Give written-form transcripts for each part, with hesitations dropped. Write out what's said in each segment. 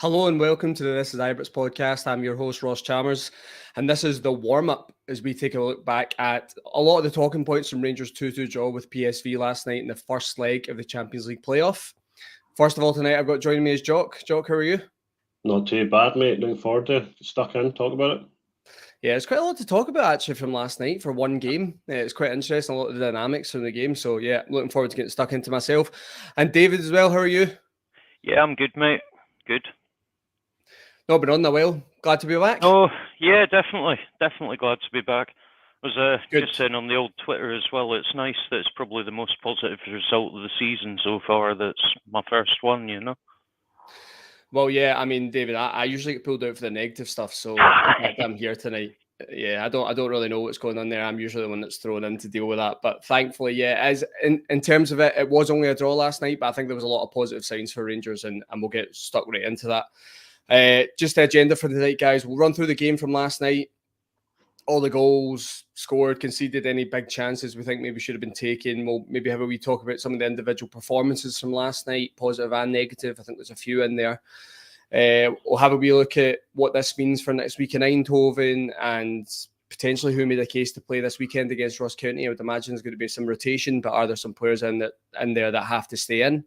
Hello and welcome to the This Is Ibrox podcast. I'm your host, Ross Chalmers, and this is the warm-up as we take a look back at a lot of the talking points from Rangers' 2-2 draw with PSV last night in the first leg of the Champions League playoff. First of all, tonight I've got joining me is Jock. Jock, how are you? Not too bad, mate. Looking forward to stuck in, talk about it. Yeah, it's quite a lot to talk about actually from last night for one game. It's quite interesting, a lot of the dynamics from the game. So yeah, looking forward to getting stuck into myself. And David as well, how are you? Yeah, I'm good, mate. Good. Not been on a while. Glad to be back. Oh, yeah, definitely. Definitely glad to be back. I was just saying on the old Twitter as well, it's nice that it's probably the most positive result of the season so far. That's my first one, you know? Well, yeah, I mean, David, I usually get pulled out for the negative stuff, so I'm here tonight. Yeah, I don't really know what's going on there. I'm usually the one that's thrown in to deal with that. But thankfully, yeah, as in terms of it, it was only a draw last night, but I think there was a lot of positive signs for Rangers, and we'll get stuck right into that. Just the agenda for the night, guys. We'll run through the game from last night. All the goals scored, conceded, any big chances we think maybe should have been taken. We'll maybe have a wee talk about some of the individual performances from last night, positive and negative. I think there's a few in there. We'll have a wee look at what this means for next week in Eindhoven and potentially who made a case to play this weekend against Ross County. I would imagine there's going to be some rotation, but are there some players in there that have to stay in?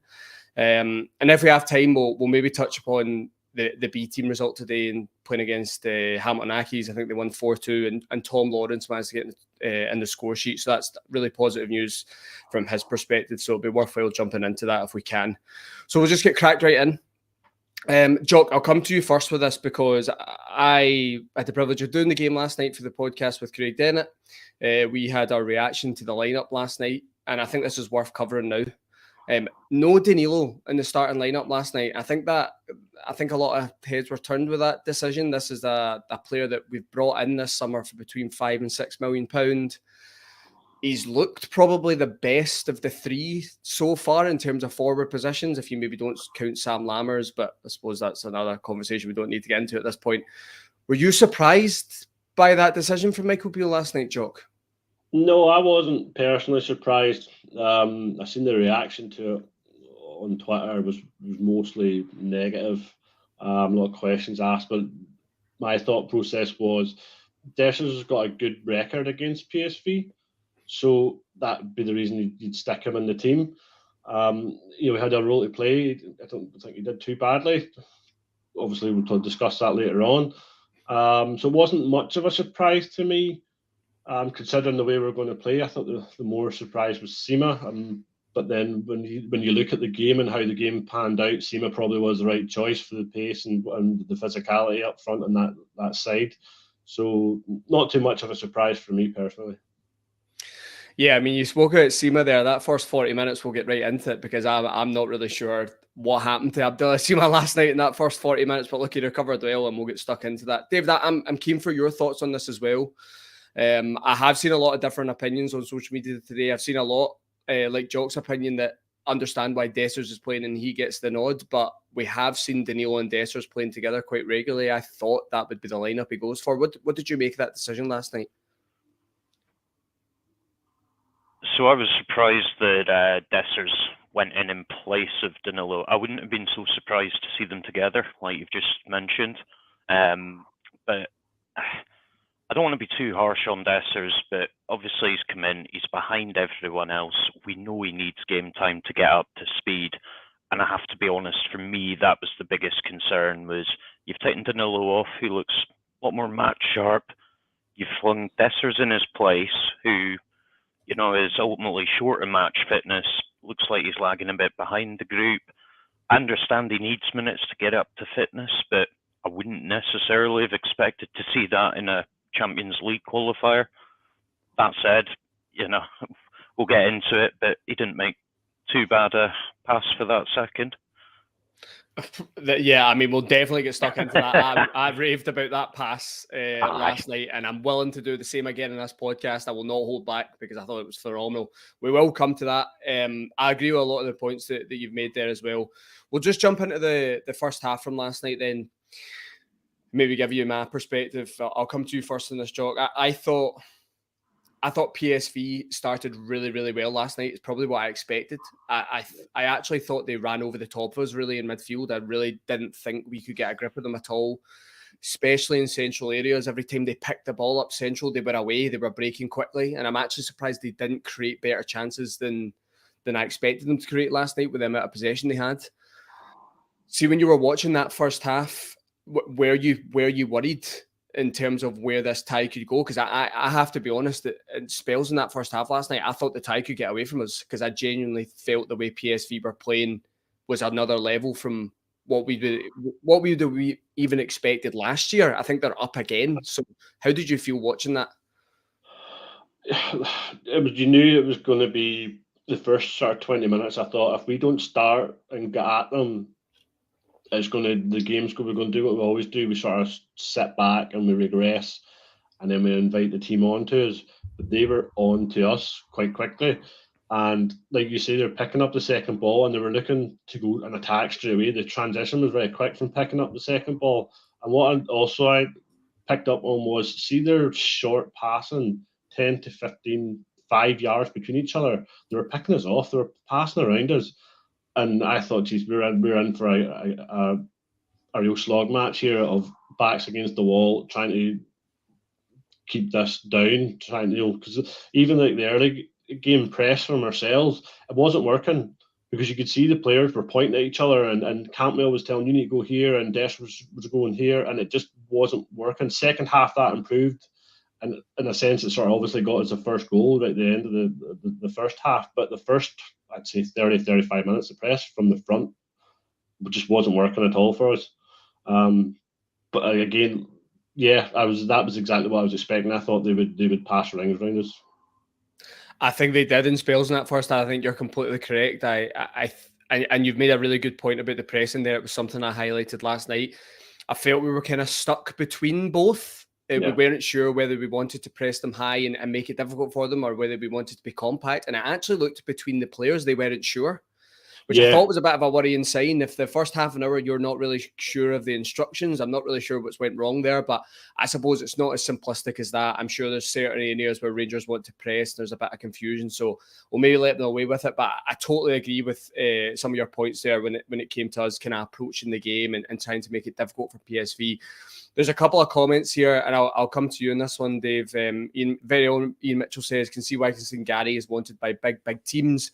And if we have time, we'll maybe touch upon the B team result today and playing against Hamilton Accies. I think they won 4-2 and Tom Lawrence managed to get in the score sheet. So that's really positive news from his perspective. So it'll be worthwhile jumping into that if we can. So we'll just get cracked right in. Jock, I'll come to you first with this because I had the privilege of doing the game last night for the podcast with Craig Dennett. We had our reaction to the lineup last night, and I think this is worth covering now. No Danilo in the starting lineup last night. I think a lot of heads were turned with that decision. This is a player that we've brought in this summer for between £5 and £6 million. He's looked probably the best of the three so far in terms of forward positions, if you maybe don't count Sam Lammers, but I suppose that's another conversation we don't need to get into at this point. Were you surprised by that decision from Michael Beale last night, Jock? No, I wasn't personally surprised. I seen the reaction to it on Twitter was mostly negative. A lot of questions asked, but my thought process was Dessers has got a good record against PSV, so that'd be the reason you'd stick him in the team. We had a role to play. I don't think he did too badly. Obviously, we'll discuss that later on. So it wasn't much of a surprise to me. Considering the way we're going to play, I thought the more surprise was Sima. But then when you look at the game and how the game panned out, Sima probably was the right choice for the pace and the physicality up front on that side. So not too much of a surprise for me personally. Yeah, I mean, you spoke about Sima there. That first 40 minutes, we'll get right into it because I'm not really sure what happened to Abdullah Sima last night in that first 40 minutes. But look, he recovered well, and we'll get stuck into that. Dave, I'm keen for your thoughts on this as well. I have seen a lot of different opinions on social media today. I've seen a lot, like Jock's opinion, that understand why Dessers is playing and he gets the nod, but we have seen Danilo and Dessers playing together quite regularly. I thought that would be the lineup he goes for. What did you make of that decision last night? So I was surprised that Dessers went in place of Danilo. I wouldn't have been so surprised to see them together, like you've just mentioned. But I don't want to be too harsh on Dessers, but obviously he's come in, he's behind everyone else. We know he needs game time to get up to speed. And I have to be honest, for me, that was the biggest concern was you've taken Danilo off, who looks a lot more match sharp. You've flung Dessers in his place, who, is ultimately short of match fitness, looks like he's lagging a bit behind the group. I understand he needs minutes to get up to fitness, but I wouldn't necessarily have expected to see that in a Champions League qualifier. That said, we'll get into it, but he didn't make too bad a pass for that second. Yeah, I mean, we'll definitely get stuck into that. I raved about that pass last night, and I'm willing to do the same again in this podcast. I will not hold back because I thought it was phenomenal. We will come to that. I agree with a lot of the points that you've made there as well. We'll just jump into the first half from last night then. Maybe give you my perspective. I'll come to you first in this, Jock. I thought I thought PSV started really, really well last night. It's probably what I expected. I actually thought they ran over the top of us really in midfield. I really didn't think we could get a grip of them at all, especially in central areas. Every time they picked the ball up central, they were away. They were breaking quickly. And I'm actually surprised they didn't create better chances than I expected them to create last night with the amount of possession they had. See, when you were watching that first half, were you worried in terms of where this tie could go? Because I have to be honest, that in spells in that first half last night, I thought the tie could get away from us because I genuinely felt the way PSV were playing was another level from what we even expected last year. I think they're up again. So how did you feel watching that? You knew it was going to be the first sort of 20 minutes. I thought if we don't start and get at them, the game's we're going to do what we always do. We sort of sit back and we regress, and then we invite the team on to us. But they were on to us quite quickly, and like you say, they're picking up the second ball and they were looking to go and attack straight away. The transition was very quick from picking up the second ball. And what I picked up on was see their short passing, 10 to 15, 5 yards between each other. They were picking us off. They were passing around us. And I thought, geez, we're in for a real slog match here of backs against the wall, trying to keep this down, because even like the early game press from ourselves, it wasn't working because you could see the players were pointing at each other, and Cantwell was telling you need to go here, and Dessers was going here, and it just wasn't working. Second half that improved, and in a sense, it sort of obviously got us the first goal right at the end of the first half, but the first, I'd say 30, 35 minutes of press from the front just wasn't working at all for us. But again, yeah, that was exactly what I was expecting. I thought they would pass rings around us. I think they did in spells in that first half. I think you're completely correct. And you've made a really good point about the pressing there. It was something I highlighted last night. I felt we were kind of stuck between both. We weren't sure whether we wanted to press them high and make it difficult for them, or whether we wanted to be compact. And it actually looked between the players, they weren't sure, which I thought was a bit of a worrying sign. If the first half an hour you're not really sure of the instructions, I'm not really sure what's went wrong there. But I suppose it's not as simplistic as that. I'm sure there's certain areas where Rangers want to press. There's a bit of confusion, so we'll maybe let them away with it. But I totally agree with some of your points there when it came to us kind of approaching the game and trying to make it difficult for PSV. There's a couple of comments here, and I'll come to you in this one, Dave. Ian Mitchell says, can see why Gary is wanted by big teams.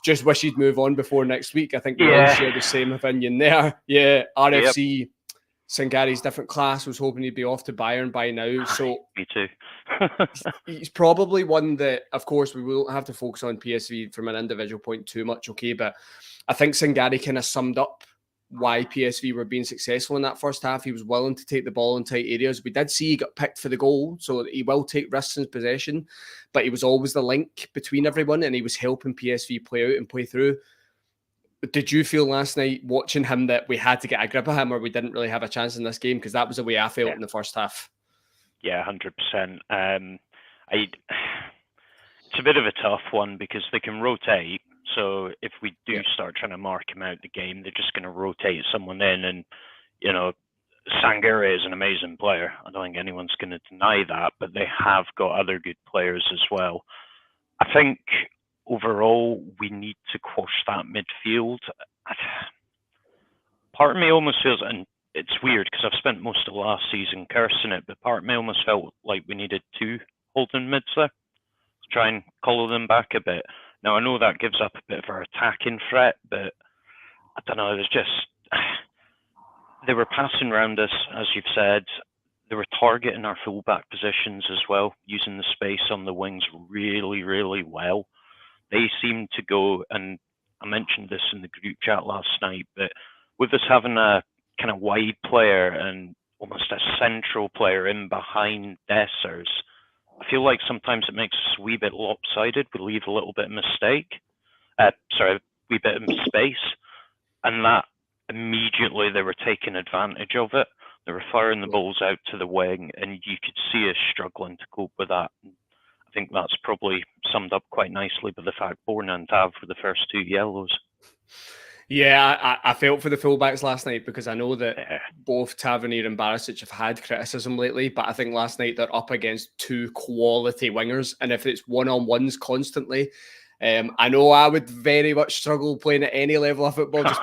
Just wish he'd move on before next week. I think we all share the same opinion there. Yeah, RFC, Sangare's different class, was hoping he'd be off to Bayern by now. So me too. He's probably one that, of course, we won't have to focus on PSV from an individual point too much, okay? But I think Sangare kind of summed up why PSV were being successful in that first half. He was willing to take the ball in tight areas. We did see he got picked for the goal, so he will take risks in possession, but he was always the link between everyone, and he was helping PSV play out and play through. Did you feel last night watching him that we had to get a grip of him, or we didn't really have a chance in this game? Because that was the way I felt in the first half. Yeah, 100%. It's a bit of a tough one because they can rotate. So if we do start trying to mark him out the game, they're just going to rotate someone in. And, Sangare is an amazing player. I don't think anyone's going to deny that, but they have got other good players as well. I think overall we need to quash that midfield. Part of me almost feels, and it's weird because I've spent most of last season cursing it, but part of me almost felt like we needed two holding mids there to try and collar them back a bit. Now, I know that gives up a bit of our attacking threat, but I don't know, they were passing around us, as you've said. They were targeting our fullback positions as well, using the space on the wings really, really well. They seemed to go, and I mentioned this in the group chat last night, but with us having a kind of wide player and almost a central player in behind Dessers, I feel like sometimes it makes us a wee bit lopsided. We leave a little bit of wee bit of space, and that immediately they were taking advantage of it. They were firing the balls out to the wing, and you could see us struggling to cope with that. I think that's probably summed up quite nicely by the fact Borna and Tav were the first two yellows. Yeah, I felt for the fullbacks last night because I know that both Tavernier and Barisic have had criticism lately, but I think last night they're up against two quality wingers, and if it's one-on-ones constantly, I know I would very much struggle playing at any level of football, just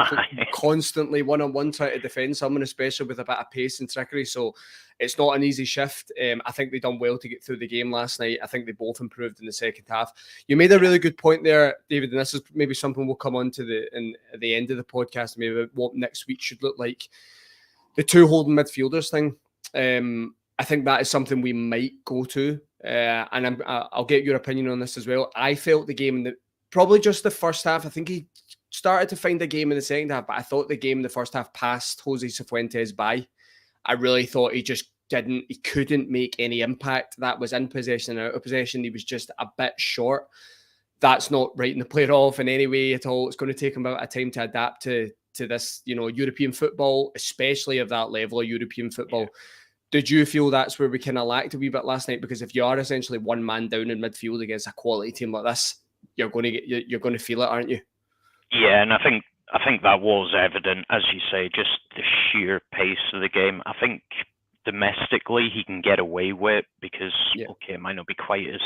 constantly one-on-one trying to defend someone, especially with a bit of pace and trickery. So it's not an easy shift. I think they done well to get through the game last night. I think they both improved in the second half. You made a really good point there, David, and this is maybe something we'll come on to at the end of the podcast, maybe what next week should look like. The two holding midfielders thing. I think that is something we might go to, and I'll get your opinion on this as well. I felt the game probably just the first half. I think he started to find a game in the second half, but I thought the game in the first half passed Jose Cifuentes by. I really thought he couldn't make any impact. That was in possession and out of possession. He was just a bit short. That's not writing the player off in any way at all. It's going to take him about a time to adapt to this, European football, especially of that level of European football. Yeah. Did you feel that's where we kind of lacked a wee bit last night? Because if you are essentially one man down in midfield against a quality team like this, you're going to feel it, aren't you? Yeah, and I think that was evident, as you say, just the sheer pace of the game. I think domestically he can get away with because, it might not be quite as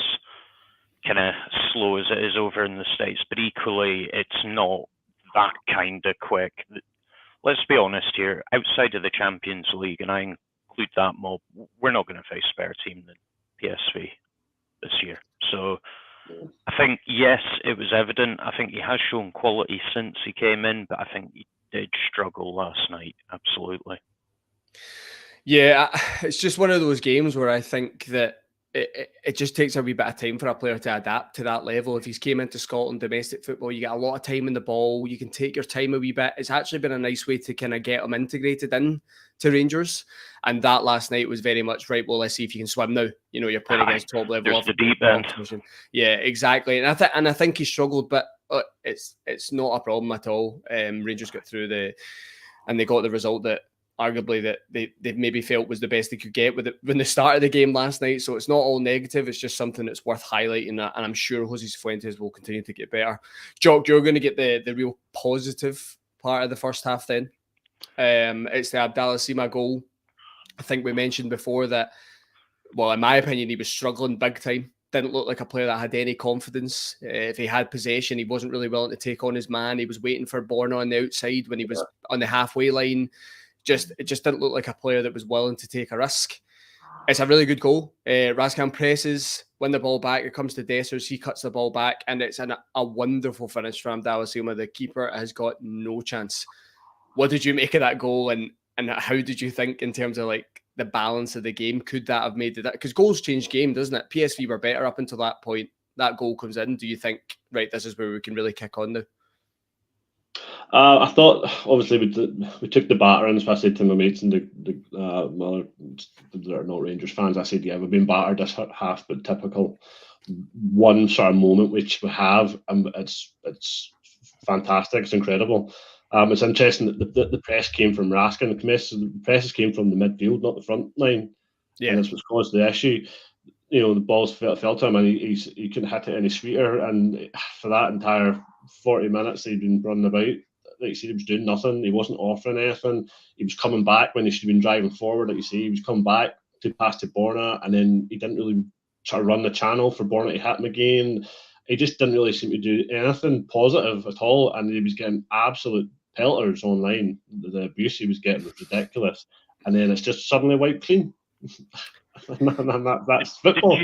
kind of slow as it is over in the States, but equally it's not that kind of quick. Let's be honest here, outside of the Champions League, and I include that mob, we're not going to face a better team than PSV this year. So I think, yes, it was evident. I think he has shown quality since he came in, but I think he did struggle last night, absolutely. Yeah, it's just one of those games where I think that it just takes a wee bit of time for a player to adapt to that level. If he's came into Scotland domestic football, you get a lot of time in the ball. You can take your time a wee bit. It's actually been a nice way to kind of get him integrated in to Rangers. And that last night was very much, right, well, let's see if you can swim now. You're playing against top level. There's the deep end. Yeah, exactly. And I think he struggled, but it's not a problem at all. Rangers got through and they got the result that arguably that they maybe felt was the best they could get when they started the game last night. So it's not all negative. It's just something that's worth highlighting. And I'm sure Jose Cifuentes will continue to get better. Jock, you're going to get the real positive part of the first half then. It's the Abdallah Sima goal. I think we mentioned before that, well, in my opinion, he was struggling big time. Didn't look like a player that had any confidence. If he had possession, he wasn't really willing to take on his man. He was waiting for Borna on the outside when he was on the halfway line. It just didn't look like a player that was willing to take a risk. It's a really good goal. Razkan presses, win the ball back. It comes to Dessers. He cuts the ball back, and it's a wonderful finish from Abdallah Sima. The keeper has got no chance. What did you make of that goal, and how did you think in terms of like the balance of the game? Could that have made that? Because goals change game, doesn't it? PSV were better up until that point. That goal comes in. Do you think, right, this is where we can really kick on now? I thought, obviously, we took the battering. So I said to my mates and the other that are not Rangers fans, I said, yeah, we've been battered this half, but typical one sort of moment which we have, and it's fantastic. It's incredible. It's interesting that the press came from Raskin. The presses came from the midfield, not the front line. Yeah, and that's what's caused the issue. The balls fell to him, and he couldn't hit it any sweeter. And for that entire 40 minutes, he'd been running about. Like you said, he was doing nothing. He wasn't offering anything. He was coming back when he should have been driving forward. Like you say, he was coming back to pass to Borna, and then he didn't really try to run the channel for Borna to hit him again. He just didn't really seem to do anything positive at all, and he was getting absolute pelters online. The abuse he was getting was ridiculous, and then it's just suddenly wiped clean. That's football.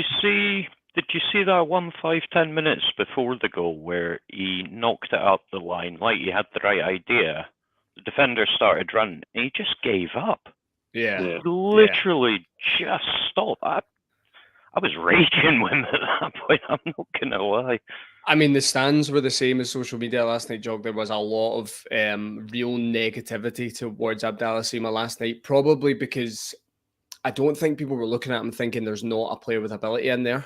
Did you see that 5-10 minutes before the goal where he knocked it up the line like he had the right idea? The defender started running and he just gave up. Yeah. He literally just stopped. I was raging when at that point, I'm not going to lie. I mean, the stands were the same as social media last night, Jog. There was a lot of real negativity towards Abdallah Sima last night, probably because I don't think people were looking at him thinking there's not a player with ability in there.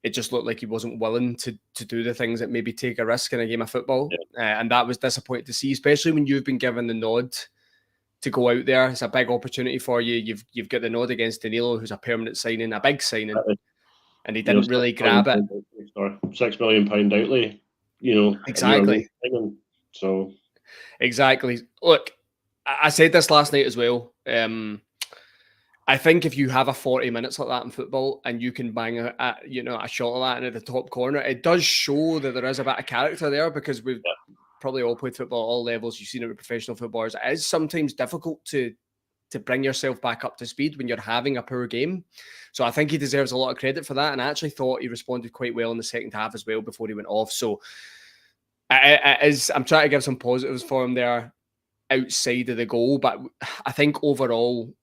It just looked like he wasn't willing to do the things that maybe take a risk in a game of football. Yeah. And that was disappointing to see, especially when you've been given the nod to go out there. It's a big opportunity for you. You've got the nod against Danilo, who's a permanent signing, a big signing, and he didn't really grab it. £6 million outlay, Exactly. So Exactly. Look, I said this last night as well. I think if you have a 40 minutes like that in football and you can bang a shot like that into the top corner, it does show that there is a bit of character there, because we've probably all played football at all levels. You've seen it with professional footballers. It is sometimes difficult to bring yourself back up to speed when you're having a poor game. So I think he deserves a lot of credit for that. And I actually thought he responded quite well in the second half as well before he went off. So I'm trying to give some positives for him there outside of the goal. But I think overall,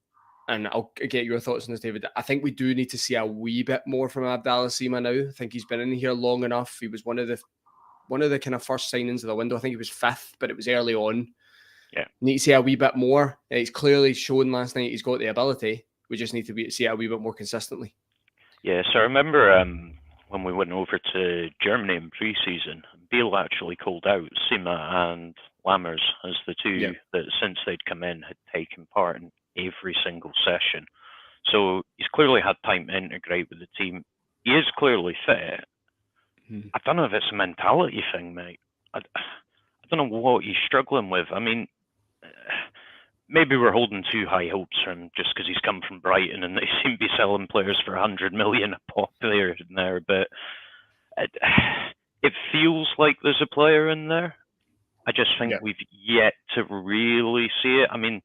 and I'll get your thoughts on this, David, I think we do need to see a wee bit more from Abdallah Sima now. I think he's been in here long enough. He was one of the kind of first signings of the window. I think he was 5th, but it was early on. Yeah. Need to see a wee bit more. He's clearly shown last night he's got the ability. We just need to see it a wee bit more consistently. Yeah, so I remember when we went over to Germany in pre-season, Beale actually called out Sima and Lammers as the two that, since they'd come in, had taken part in every single session. So he's clearly had time to integrate with the team. He is clearly fit. I don't know if it's a mentality thing, mate. I don't know what he's struggling with. I mean, maybe we're holding too high hopes for him just because he's come from Brighton and they seem to be selling players for 100 million a pop there and there. But it feels like there's a player in there. I just think we've yet to really see it. I mean,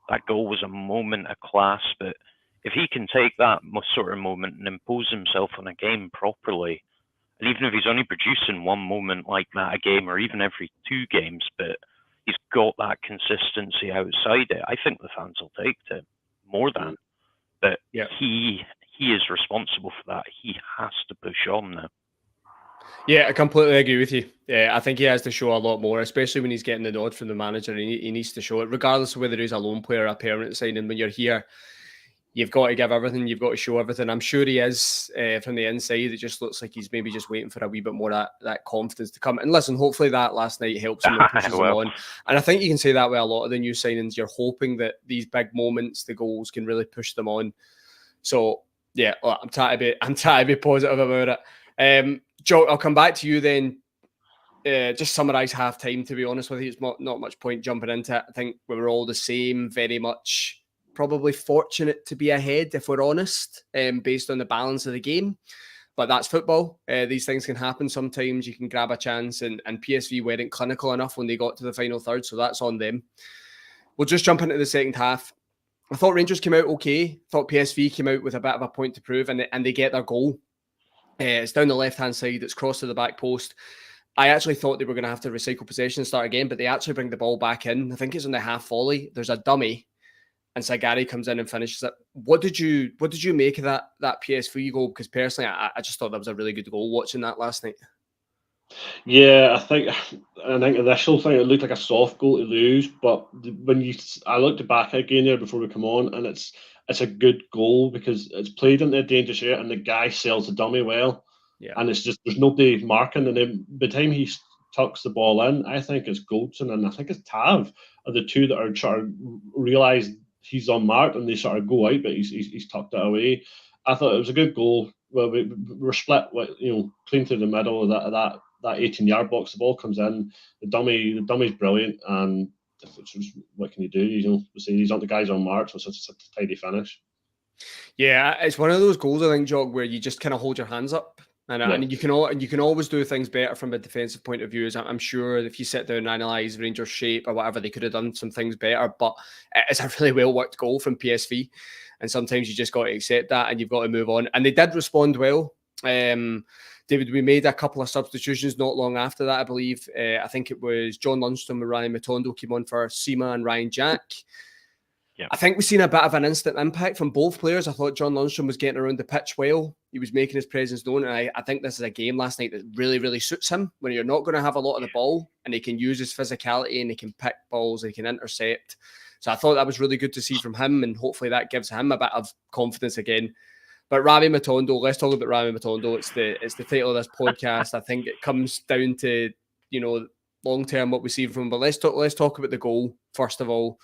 that goal was a moment of class, but if he can take that sort of moment and impose himself on a game properly, and even if he's only producing one moment like that a game, or even every 2 games, but he's got that consistency outside it, I think the fans will take to more than. But he is responsible for that. He has to push on now. Yeah, I completely agree with you. I think he has to show a lot more, especially when he's getting the nod from the manager. He needs to show it, regardless of whether he's a loan player or a permanent signing. When you're here, you've got to give everything. You've got to show everything. I'm sure he is from the inside. It just looks like he's maybe just waiting for a wee bit more that confidence to come. And listen, hopefully that last night helps him and pushes him on. And I think you can say that with a lot of the new signings. You're hoping that these big moments, the goals, can really push them on. So yeah, I'm trying to be positive about it. Jock, I'll come back to you then. Just summarise half time. To be honest with you, it's not much point jumping into it. I think we were all the same, very much. Probably fortunate to be ahead, if we're honest, based on the balance of the game. But that's football. These things can happen sometimes. You can grab a chance, and PSV weren't clinical enough when they got to the final third, so that's on them. We'll just jump into the second half. I thought Rangers came out okay. I thought PSV came out with a bit of a point to prove, and they get their goal. It's down the left-hand side. It's crossed to the back post. I actually thought they were going to have to recycle possession and start again, but they actually bring the ball back in. I think it's on the half volley. There's a dummy, and Sagari comes in and finishes it. What did you make of that PSV goal? Because personally, I just thought that was a really good goal watching that last night. Yeah, I think initial thing, it looked like a soft goal to lose, but when I looked back again there before we come on, and it's a good goal because it's played into a dangerous area and the guy sells the dummy well. Yeah. And it's just, there's nobody marking, and then by the time he tucks the ball in, I think it's Goldson and I think it's Tav are the two that are sort of realise he's unmarked and they sort of go out, but he's tucked it away. I thought it was a good goal. Well, we were split, clean through the middle of that 18-yard box. The ball comes in. The dummy's brilliant, and what can you do? These aren't the guys on mark, so it's such a tidy finish. Yeah, it's one of those goals, I think, Jock, where you just kind of hold your hands up, and you can always do things better from a defensive point of view. As I'm sure if you sit down and analyse Rangers' shape or whatever, they could have done some things better. But it's a really well worked goal from PSV, and sometimes you just got to accept that, and you've got to move on. And they did respond well. David, we made a couple of substitutions not long after that, I believe. I think it was John Lundstrom and Rabbi Matondo came on for Sima and Ryan Jack. Yeah. I think we've seen a bit of an instant impact from both players. I thought John Lundstrom was getting around the pitch well. He was making his presence known. And I think this is a game last night that really, really suits him, when you're not going to have a lot of the ball and he can use his physicality and he can pick balls, he can intercept. So I thought that was really good to see from him, and hopefully that gives him a bit of confidence again. But Rabbi Matondo, let's talk about Rabbi Matondo. It's the title of this podcast. I think it comes down to, long term what we see from him. But let's talk about the goal first of all.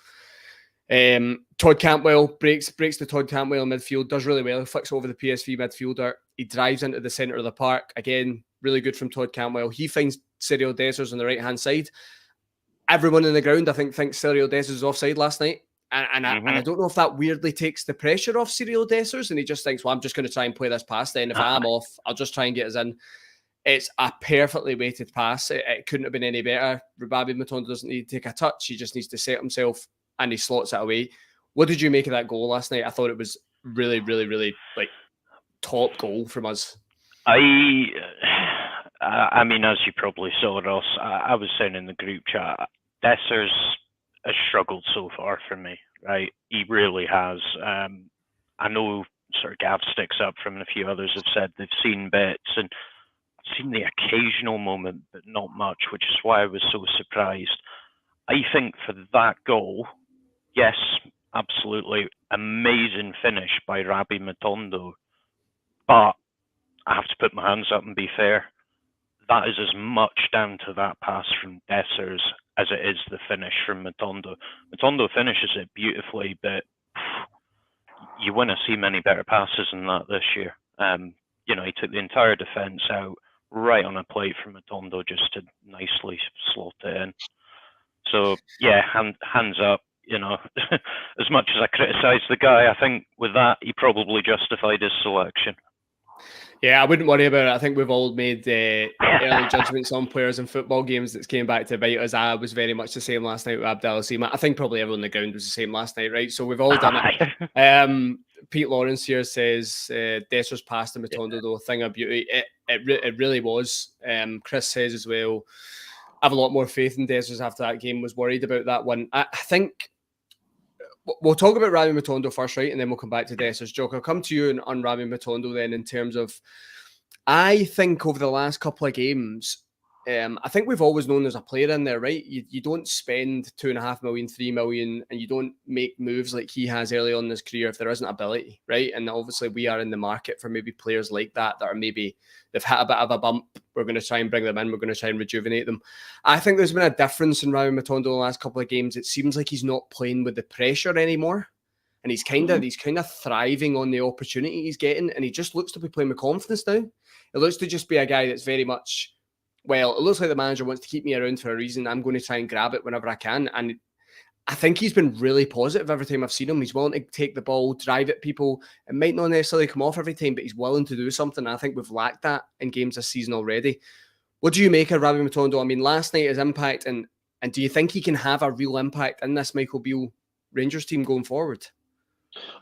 Todd Cantwell breaks the Todd Cantwell midfield, does really well. He flicks over the PSV midfielder. He drives into the centre of the park. Again, really good from Todd Cantwell. He finds Cyriel Dessers on the right hand side. everyone in the ground, I think, thinks Cyriel Dessers was offside last night. And I don't know if that weirdly takes the pressure off Cyriel Dessers, and he just thinks, well, I'm just going to try and play this pass then. If I'm off, I'll just try and get us in. It's a perfectly weighted pass. It couldn't have been any better. Rabbi Matondo doesn't need to take a touch. He just needs to set himself, and he slots it away. What did you make of that goal last night? I thought it was really, really, really like top goal from us. I mean, as you probably saw, Ross, I was saying in the group chat, Dessers has struggled so far for me, right? He really has. I know sort of Gav sticks up from, and a few others have said they've seen bits, and I've seen the occasional moment, but not much, which is why I was so surprised. I think for that goal, yes, absolutely amazing finish by Rabbi Matondo, but I have to put my hands up and be fair. That is as much down to that pass from Dessers as it is the finish from Matondo. Matondo finishes it beautifully, but you wouldn't see many better passes than that this year. You know, he took the entire defence out right on a plate from Matondo just to nicely slot it in. So yeah, hands up. You know, as much as I criticise the guy, I think with that he probably justified his selection. Yeah, I wouldn't worry about it. I think we've all made early judgments on players in football games that came back to bite us. I was very much the same last night with Abdallah Sima. I think probably everyone on the ground was the same last night, right? So we've all done it. Pete Lawrence here says Dessers passed to Matondo, though, a thing of beauty. It really was. Chris says as well, I have a lot more faith in Dessers after that game. Was worried about that one. I think we'll talk about Rabbi Matondo first, right? And then we'll come back to Dessers. Jock, I'll come to you on Rabbi Matondo then in terms of, I think over the last couple of games, I think we've always known there's a player in there, right? You don't spend 2.5 million, 3 million, and you don't make moves like he has early on in his career if there isn't ability, right? And obviously we are in the market for maybe players like that are maybe, they've hit a bit of a bump. We're going to try and bring them in. We're going to try and rejuvenate them. I think there's been a difference in Rabbi Matondo the last couple of games. It seems like he's not playing with the pressure anymore. And he's kind of thriving on the opportunity he's getting. And he just looks to be playing with confidence now. It looks to just be a guy that's very much, well, it looks like the manager wants to keep me around for a reason. I'm going to try and grab it whenever I can. And I think he's been really positive every time I've seen him. He's willing to take the ball, drive at people. It might not necessarily come off every time, but he's willing to do something. And I think we've lacked that in games this season already. What do you make of Rabbi Matondo? I mean, last night his impact, and do you think he can have a real impact in this Michael Beale Rangers team going forward?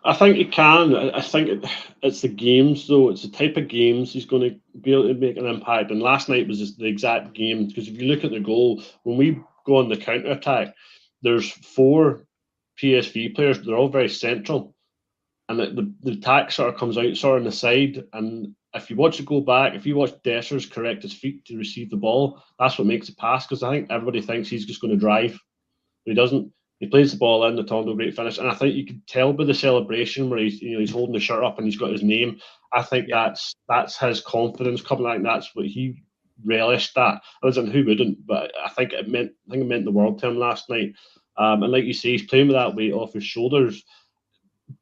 I think he can. I think it's the games, though. It's the type of games he's going to be able to make an impact. And last night was just the exact game. Because if you look at the goal, when we go on the counter-attack, there's 4 PSV players. They're all very central. And the attack sort of comes out sort of on the side. And if you watch it go back, if you watch Dessers correct his feet to receive the ball, that's what makes it pass. Because I think everybody thinks he's just going to drive. But he doesn't. He plays the ball in, Matondo, great finish. And I think you could tell by the celebration where he's holding the shirt up and he's got his name. I think that's his confidence coming out, and that's what he relished that. I wasn't who wouldn't, but I think it meant the world to him last night. And like you say, he's playing with that weight off his shoulders.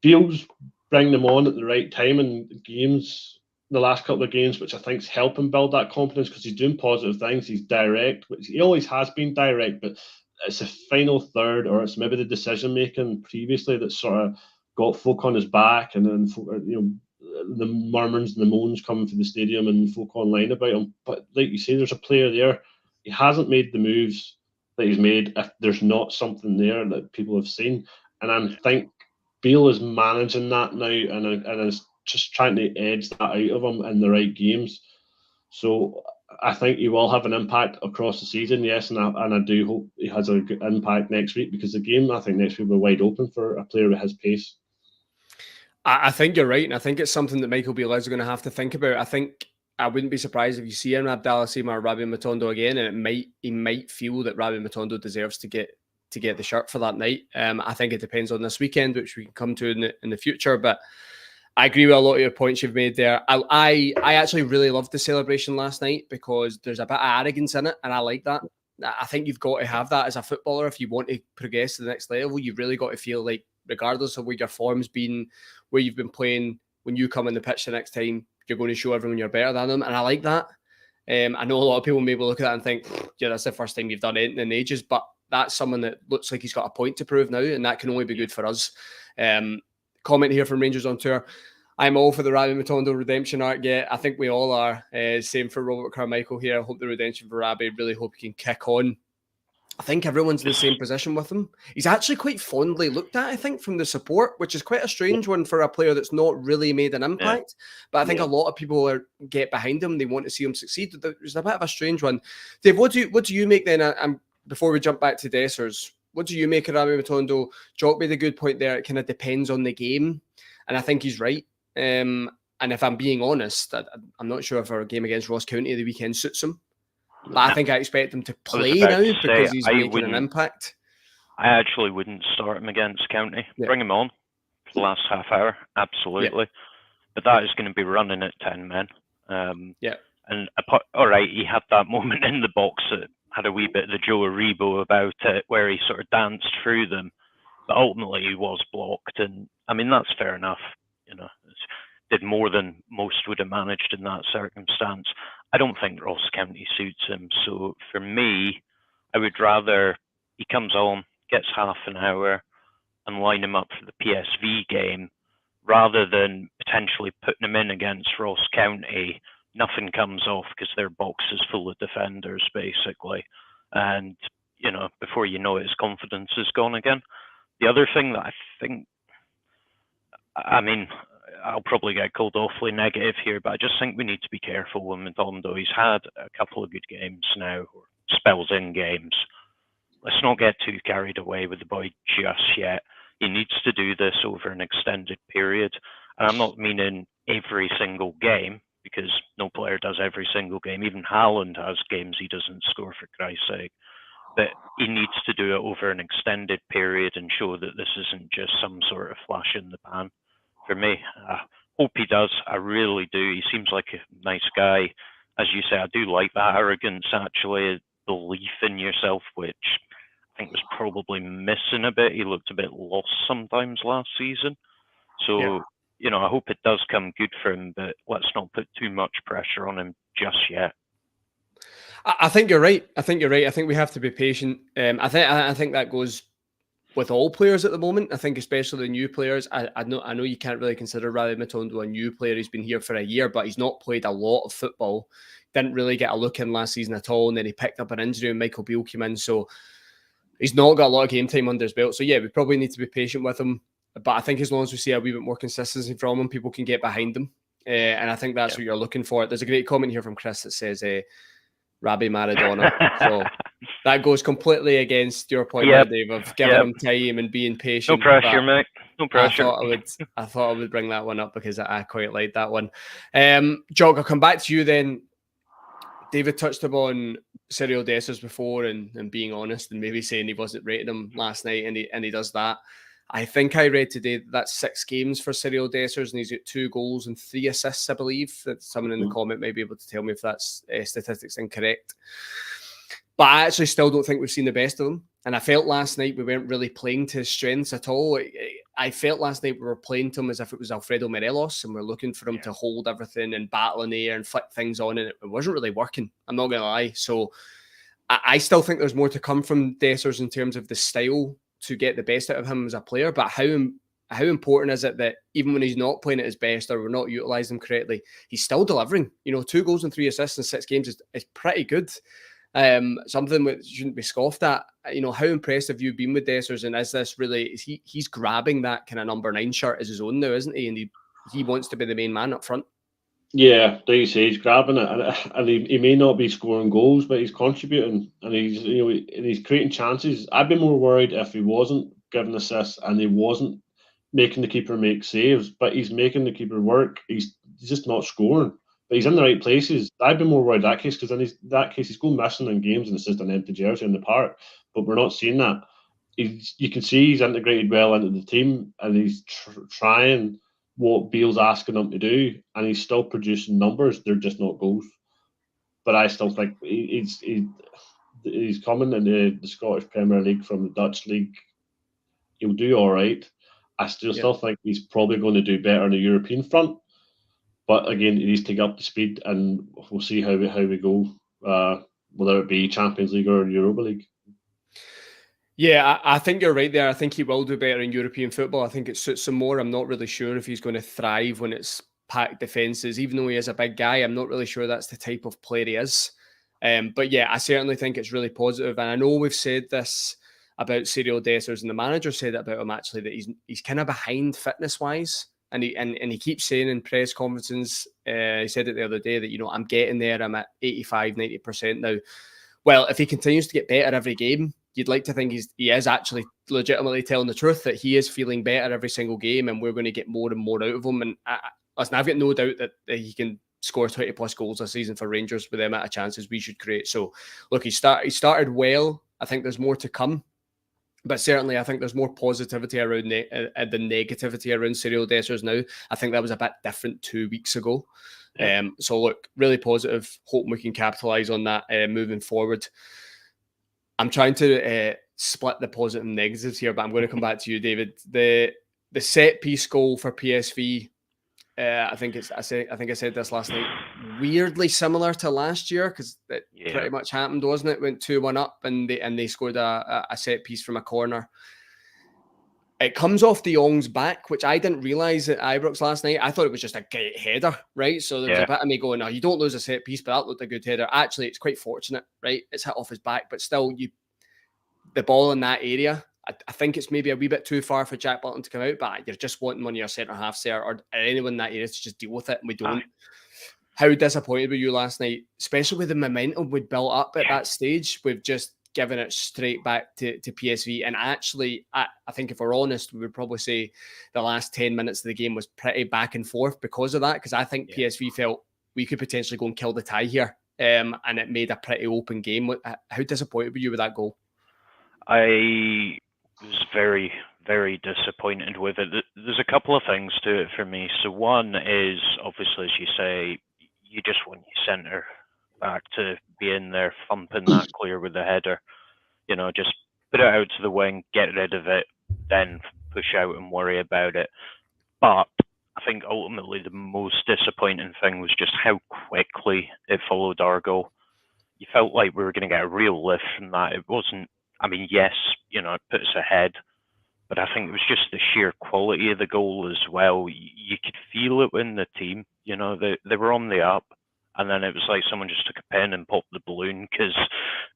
Beale's bringing them on at the right time in games, the last couple of games, which I think is helping build that confidence because he's doing positive things. He's direct, which he always has been direct, but it's a final third, or it's maybe the decision making previously that sort of got folk on his back, and then the murmurs and the moans coming from the stadium and folk online about him. But like you say, there's a player there. He hasn't made the moves that he's made if there's not something there that people have seen. And I think Beale is managing that now and is just trying to edge that out of him in the right games. So I think he will have an impact across the season, yes, and I do hope he has a good impact next week, because the game, I think, next week will be wide open for a player with his pace. I think you're right, and I think it's something that Michael Beale is going to have to think about. I think I wouldn't be surprised if you see him Abdallah Sima or Rabbi Matondo again, and he might feel that Rabbi Matondo deserves to get the shirt for that night. I think it depends on this weekend, which we can come to in the future, but I agree with a lot of your points you've made there. I actually really loved the celebration last night because there's a bit of arrogance in it, and I like that. I think you've got to have that as a footballer if you want to progress to the next level. You've really got to feel like, regardless of where your form's been, where you've been playing, when you come on the pitch the next time, you're going to show everyone you're better than them, and I like that. I know a lot of people maybe look at that and think, yeah, that's the first time you've done anything in ages, but that's someone that looks like he's got a point to prove now, and that can only be good for us. Comment here from Rangers on Tour. I'm all for the Rabbi Matondo redemption arc. Yeah, I think we all are. Same for Robert Carmichael here. I hope the redemption for Rabbi. Really hope he can kick on. I think everyone's in the same position with him. He's actually quite fondly looked at, I think, from the support, which is quite a strange one for a player that's not really made an impact. But I think a lot of people get behind him. They want to see him succeed. It's a bit of a strange one. Dave, what do you make then? Before we jump back to Dessers, what do you make of Rabbi Matondo? Jock made a good point there. It kind of depends on the game. And I think he's right. And if I'm being honest, I'm not sure if our game against Ross County the weekend suits him. But I think I expect him to play now because he's making an impact. I actually wouldn't start him against County. Bring him on for the last half hour, absolutely. But that is going to be running at 10 men. And all right, he had that moment in the box that had a wee bit of the Joe Aribo about it, where he sort of danced through them. But ultimately, he was blocked. And I mean, that's fair enough. You know, did more than most would have managed in that circumstance. I don't think Ross County suits him. So for me, I would rather he comes on, gets half an hour, and line him up for the PSV game, rather than potentially putting him in against Ross County. Nothing comes off because their box is full of defenders, basically. And, you know, before you know it, his confidence is gone again. The other thing that I think, I mean, I'll probably get called awfully negative here, but I just think we need to be careful with Matondo. He's had a couple of good games now, or spells in games. Let's not get too carried away with the boy just yet. He needs to do this over an extended period. And I'm not meaning every single game, because no player does every single game. Even Haaland has games he doesn't score, for Christ's sake. But he needs to do it over an extended period and show that this isn't just some sort of flash in the pan. For me, I hope he does. I really do. He seems like a nice guy. As you say, I do like that arrogance, actually, belief in yourself, which I think was probably missing a bit. He looked a bit lost sometimes last season. So, you know, I hope it does come good for him, but let's not put too much pressure on him just yet. I think you're right. I think we have to be patient. I think that goes with all players at the moment. I think especially the new players. I know you can't really consider Rabbi Matondo a new player. He's been here for a year, but he's not played a lot of football. Didn't really get a look in last season at all, and then he picked up an injury and Michael Beale came in, so he's not got a lot of game time under his belt. So yeah, we probably need to be patient with him. But I think as long as we see a wee bit more consistency from him, people can get behind him. And I think that's what you're looking for. There's a great comment here from Chris that says Rabbi Maradona. So that goes completely against your point, there, Dave, of giving him time and being patient. No pressure, mate. No pressure. I thought I would bring that one up because I quite like that one. Jock, I'll come back to you then. David touched upon Cyriel Dessers before and being honest and maybe saying he wasn't rating him last night, and he does that. I think I read today that's 6 games for Cyriel Dessers, and he's got 2 goals and 3 assists, I believe. That someone in the comment may be able to tell me if that's statistics incorrect. But I actually still don't think we've seen the best of him. And I felt last night we weren't really playing to his strengths at all. I felt last night we were playing to him as if it was Alfredo Morelos, and we're looking for him to hold everything and battle in the air and flick things on, and it wasn't really working. I'm not going to lie. So I still think there's more to come from Dessers in terms of the style to get the best out of him as a player. But how important is it that even when he's not playing at his best or we're not utilising him correctly, he's still delivering? 2 goals and 3 assists in 6 games is pretty good. Something that shouldn't be scoffed at. How impressed have you been with Dessers, and is this really, he's grabbing that kind of number 9 shirt as his own now, isn't he? And he wants to be the main man up front. Yeah, like you say, he's grabbing it, and he may not be scoring goals, but he's contributing, and he's creating chances. I'd be more worried if he wasn't giving assists and he wasn't making the keeper make saves, but he's making the keeper work. He's just not scoring, but he's in the right places. I'd be more worried in that case, because in that case he's going missing in games and it's just an empty jersey in the park. But we're not seeing that. You can see he's integrated well into the team, and he's trying what Beale's asking him to do, and he's still producing numbers. They're just not goals. But I still think he's coming in the Scottish Premier League from the Dutch League. He'll do all right. I still think he's probably going to do better on the European front. But again, he needs to get up to speed, and we'll see how we go, whether it be Champions League or Europa League. Yeah, I think you're right there. I think he will do better in European football. I think it suits him more. I'm not really sure if he's going to thrive when it's packed defences. Even though he is a big guy, I'm not really sure that's the type of player he is. But yeah, I certainly think it's really positive. And I know we've said this about Cyriel Dessers, and the manager said it about him actually, that he's kind of behind fitness wise. And he keeps saying in press conferences, he said it the other day that, I'm getting there. I'm at 85, 90% now. Well, if he continues to get better every game, you'd like to think he is actually legitimately telling the truth, that he is feeling better every single game, and we're going to get more and more out of him. And listen, I've got no doubt that he can score 20 plus goals a season for Rangers with the amount of chances we should create. So look, he started well. I think there's more to come. But certainly, I think there's more positivity around the negativity around Cyriel Dessers now. I think that was a bit different 2 weeks ago. Yeah. So look, really positive. Hope we can capitalise on that moving forward. I'm trying to split the positive and negatives here, but I'm going to come back to you, David. The set piece goal for PSV. I think I said this last night. Weirdly similar to last year, because it pretty much happened, wasn't it? Went 2-1 up, and they scored a set piece from a corner. It comes off De Jong's back, which I didn't realise at Ibrox last night. I thought it was just a great header, right? So there was a bit of me going, "No, you don't lose a set piece," but that looked a good header. Actually, it's quite fortunate, right? It's hit off his back, but still, the ball in that area. I think it's maybe a wee bit too far for Jack Butland to come out, but you're just wanting one of your centre halves there, or anyone in that area, to just deal with it, and we don't. How disappointed were you last night, especially with the momentum we'd built up at that stage? We've just given it straight back to PSV. And actually, I think if we're honest, we would probably say the last 10 minutes of the game was pretty back and forth because of that, because I think PSV felt we could potentially go and kill the tie here, and it made a pretty open game. How disappointed were you with that goal? I was very, very disappointed with it. There's a couple of things to it for me. So one is, obviously, as you say, you just want your centre back to be in there thumping that clear with the header. Just put it out to the wing, get rid of it, then push out and worry about it. But I think ultimately the most disappointing thing was just how quickly it followed our goal. You felt like we were going to get a real lift from that. It wasn't, yes, it put us ahead, but I think it was just the sheer quality of the goal as well. You could feel it in the team. They were on the up, and then it was like someone just took a pen and popped the balloon, because,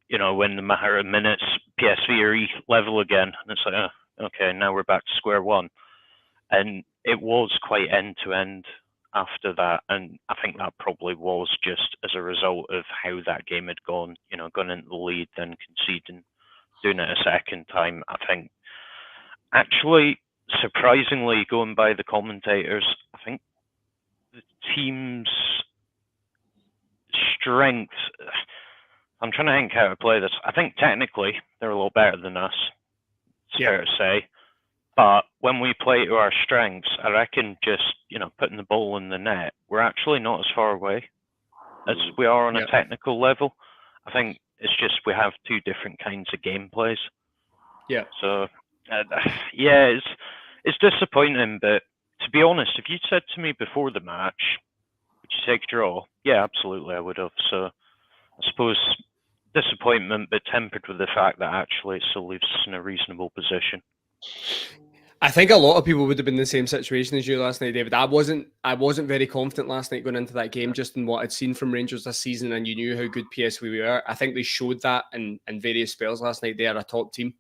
when the matter of minutes, PSV are level again, and it's like, okay, now we're back to square one. And it was quite end-to-end after that, and I think that probably was just as a result of how that game had gone, gone into the lead, then conceding, doing it a second time. I think, actually, surprisingly, going by the commentators, I think the team's strength, I'm trying to think how to play this. I think technically they're a lot better than us, it's fair to say. But when we play to our strengths, I reckon just, putting the ball in the net, we're actually not as far away as we are on a technical level. I think it's just we have two different kinds of gameplays. Yeah. So, it's disappointing, but to be honest, if you'd said to me before the match, would you take a draw? Yeah, absolutely, I would have. So, I suppose disappointment, but tempered with the fact that actually it still leaves us in a reasonable position. I think a lot of people would have been in the same situation as you last night, David. I wasn't very confident last night going into that game, just in what I'd seen from Rangers this season, and you knew how good PSV were. I think they showed that in various spells last night. They are a top team,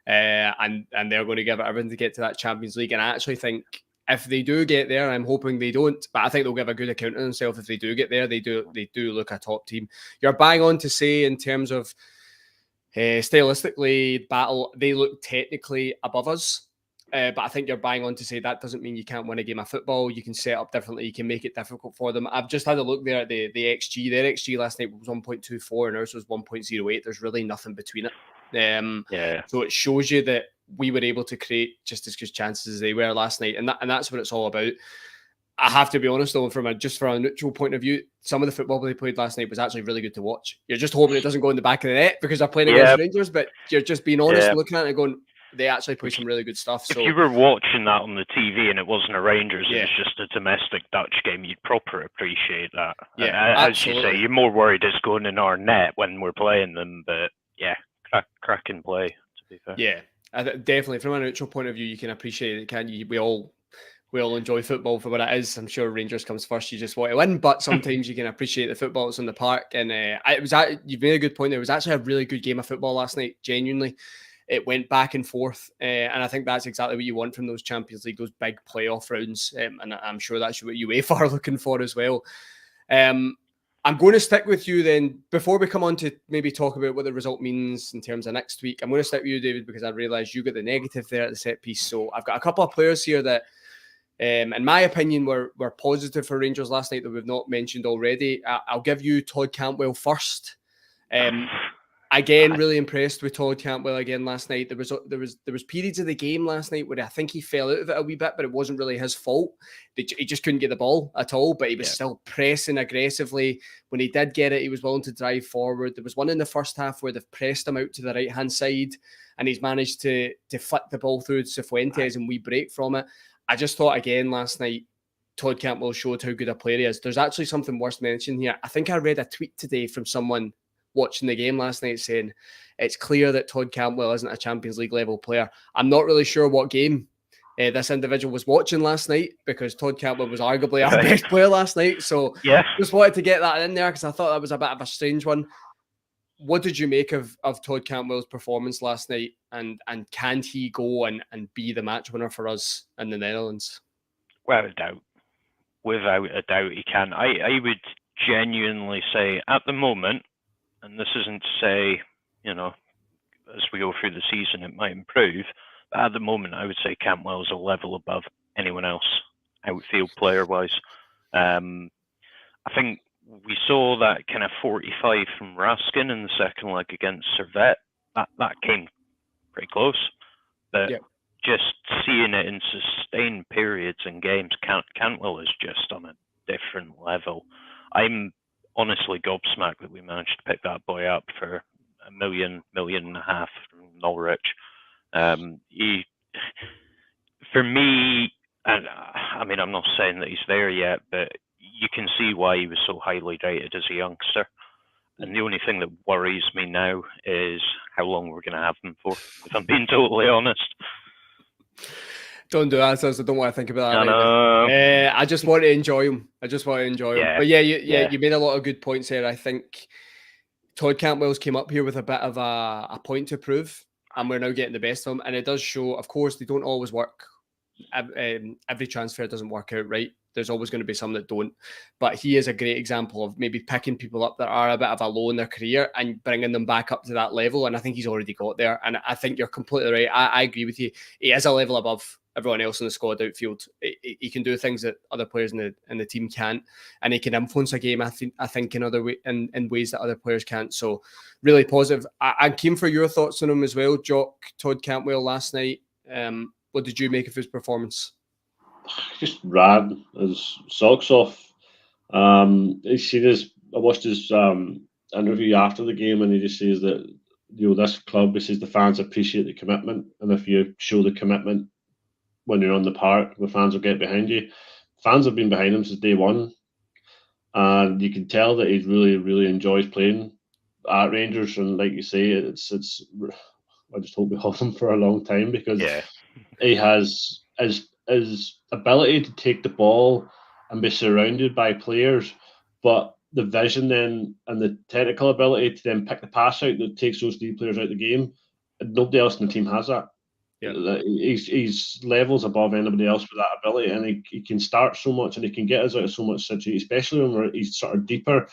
and they're going to give it everything to get to that Champions League. And I actually think if they do get there, I'm hoping they don't, but I think they'll give a good account of themselves if they do get there. They do look a top team. You're bang on to say in terms of stylistically, battle, they look technically above us. But I think you're bang on to say that doesn't mean you can't win a game of football. You can set up differently. You can make it difficult for them. I've just had a look there at the XG. Their XG last night was 1.24 and ours was 1.08. There's really nothing between it. So it shows you that we were able to create just as good chances as they were last night. And that's what it's all about. I have to be honest, though, from a neutral point of view, some of the football they played last night was actually really good to watch. You're just hoping it doesn't go in the back of the net because they're playing against Rangers, but you're just being honest, looking at it and going, they actually play some really good stuff. So if you were watching that on the TV and it wasn't a Rangers, it was just a domestic Dutch game, you'd proper appreciate that. Yeah, as you say, you're more worried it's going in our net when we're playing them, but cracking play, to be Yeah, definitely. From a neutral point of view, you can appreciate it, can't you? We all enjoy football for what it is. I'm sure Rangers comes first. You just want to win, but sometimes you can appreciate the football that's on the park. And you've made a good point there. It was actually a really good game of football last night. Genuinely, it went back and forth, and I think that's exactly what you want from those Champions League, those big playoff rounds. And I'm sure that's what UEFA are looking for as well. I'm going to stick with you then. Before we come on to maybe talk about what the result means in terms of next week, I'm going to stick with you, David, because I realised you got the negative there at the set piece. So I've got a couple of players here that, in my opinion, were positive for Rangers last night that we've not mentioned already. I'll give you Todd Cantwell first. Again, really impressed with Todd Cantwell again last night. There was periods of the game last night where I think he fell out of it a wee bit, but it wasn't really his fault. He just couldn't get the ball at all, but he was still pressing aggressively. When he did get it, he was willing to drive forward. There was one in the first half where they've pressed him out to the right-hand side, and he's managed to flick the ball through to Cifuentes, and we break from it. I just thought again last night, Todd Cantwell showed how good a player he is. There's actually something worth mentioning here. I think I read a tweet today from someone watching the game last night saying it's clear that Todd Cantwell isn't a Champions League level player. I'm not really sure what game this individual was watching last night, because Todd Cantwell was arguably our best player last night. So just wanted to get that in there because I thought that was a bit of a strange one. What did you make of Todd Cantwell's performance last night, and can he go and be the match winner for us in the Netherlands? Without a doubt he can. I would genuinely say at the moment, and this isn't to say, as we go through the season it might improve, but at the moment I would say Cantwell is a level above anyone else outfield player-wise. I think we saw that kind of 45 from Raskin in the second leg against Servette. That came pretty close, but just seeing it in sustained periods in games, Cantwell is just on a different level. I'm honestly gobsmacked that we managed to pick that boy up for $1 million and a half from Norwich. For me, and I mean, I'm not saying that he's there yet, but you can see why he was so highly rated as a youngster. And the only thing that worries me now is how long we're going to have him for, if I'm being totally honest. Don't do that, so I don't want to think about that. I just want to enjoy him. But you made a lot of good points there. I think Todd Cantwell's came up here with a bit of a point to prove, and we're now getting the best of him. And it does show, of course, they don't always work. Every transfer doesn't work out right. There's always going to be some that don't. But he is a great example of maybe picking people up that are a bit of a low in their career and bringing them back up to that level. And I think he's already got there. And I think you're completely right. I agree with you. He is a level above everyone else in the squad outfield. He can do things that other players in the team can't, and he can influence a game. I think in ways that other players can't. So really positive. I'm keen for your thoughts on him as well, Jock. Todd Cantwell last night. What did you make of his performance? Just ran his socks off. I watched his interview after the game, and he just says that this club, he says the fans appreciate the commitment, and if you show the commitment when you're on the park, the fans will get behind you. Fans have been behind him since day one, and you can tell that he really, really enjoys playing at Rangers. And like you say, it's. I just hope we hold him for a long time, because he has his ability to take the ball and be surrounded by players, but the vision then and the technical ability to then pick the pass out that takes those three players out of the game. Nobody else in the team has that. He's levels above anybody else with that ability, and he can start so much, and he can get us out of so much situation, especially when he's sort of deeper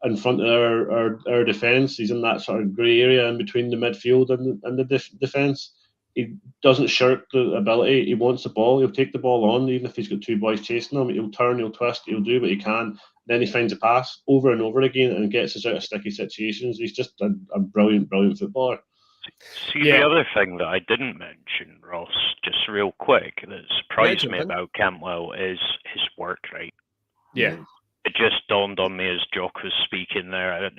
in front of our defence. He's in that sort of grey area in between the midfield and the defence. He doesn't shirk the ability. He wants the ball. He'll take the ball on, even if he's got two boys chasing him. He'll turn, he'll twist, he'll do what he can. Then he finds a pass over and over again and gets us out of sticky situations. He's just a brilliant, brilliant footballer. The other thing that I didn't mention, Ross, just real quick, that surprised me about Cantwell is his work rate. Yeah. It just dawned on me as Jock was speaking there.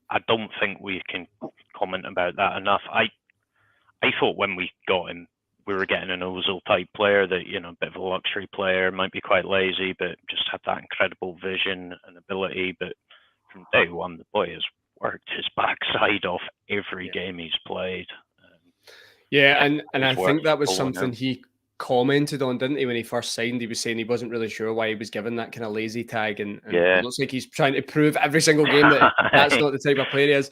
I don't think we can comment about that enough. I thought when we got him, we were getting an Ozil type player that, a bit of a luxury player, might be quite lazy, but just had that incredible vision and ability. But from day one, the boy has worked his backside off every game he's played. Yeah, and I it's worth think that was pulling something out. he commented on, didn't he, when he first signed? He was saying he wasn't really sure why he was given that kind of lazy tag, and Yeah. it looks like he's trying to prove every single game that that's not the type of player he is.